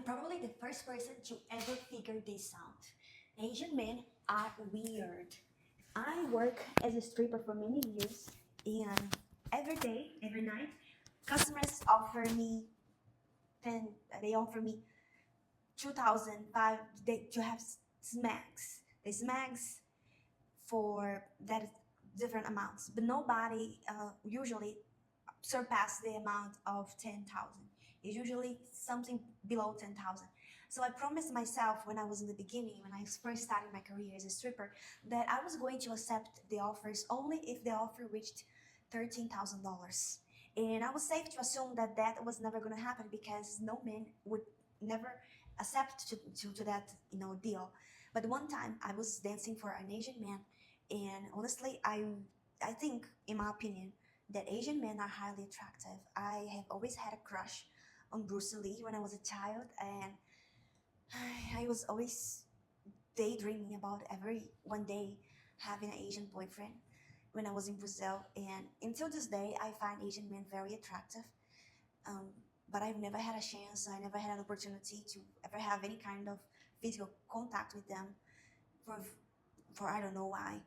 probably the first person to ever figure this out. Asian men are weird. I work as a stripper for many years, and every day, every night, customers offer me 10, they offer me 2005 to have smacks. The smacks for that different amounts, but nobody usually surpass the amount of 10,000. It's usually something below 10,000. So I promised myself when I was in the beginning, when I was first starting my career as a stripper, that I was going to accept the offers only if the offer reached $13,000. And I was safe to assume that that was never going to happen because no man would never accept to that deal. But one time I was dancing for an Asian man, and honestly, I think, in my opinion, that Asian men are highly attractive. I have always had a crush on Bruce Lee when I was a child, and I was always daydreaming about every one day having an Asian boyfriend when I was in Brazil. And until this day, I find Asian men very attractive. Um, but I've never had a chance. I never had an opportunity to ever have any kind of physical contact with them for for I don't know why.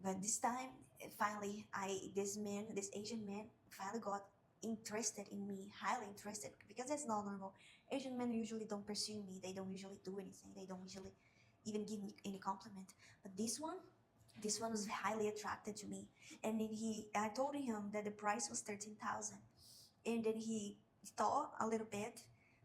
But this time, finally, this Asian man, finally got interested in me, highly interested, because that's not normal. Asian men usually don't pursue me. They don't usually do anything. They don't usually even give me any compliment. But this one was highly attracted to me. And then I told him that the price was 13,000, and then he thought a little bit,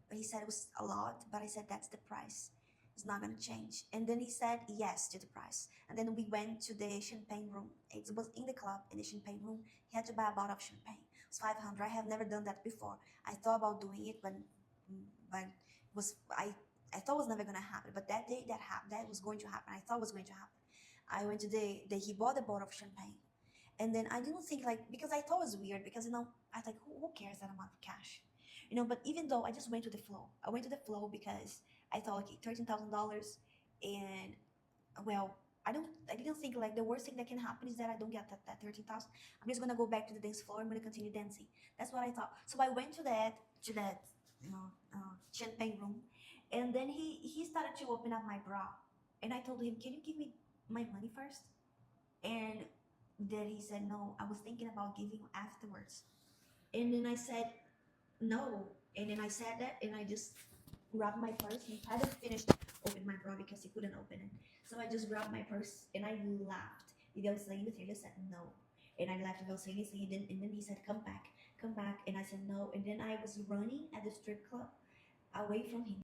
but he said it was a lot. But I said that's the price. It's not gonna change. And then he said yes to the price. And then we went to the champagne room. It was in the club, in the champagne room. He had to buy a bottle of champagne. It was 500. I have never done that before. I thought about doing it, but was I thought it was never gonna happen. But that day that was going to happen. I thought it was going to happen. I went to he bought a bottle of champagne. And then I didn't think, like, because I thought it was weird, because I was like, who cares that amount of cash? But even though I just went to the flow. I went to the flow because I thought, okay, $13,000, and well, I didn't think, like, the worst thing that can happen is that I don't get that 13,000. I'm just gonna go back to the dance floor. I'm gonna continue dancing. That's what I thought. So I went to that champagne room, and then he started to open up my bra, and I told him, can you give me my money first? And then he said, no, I was thinking about giving you afterwards. And then I said, no. And then I said that, and I just grabbed my purse. He hadn't finished opening my bra because he couldn't open it. So I just grabbed my purse and I laughed. Without saying anything, I just said no. And I laughed without saying anything. And then he said, come back, come back. And I said no. And then I was running at the strip club away from him.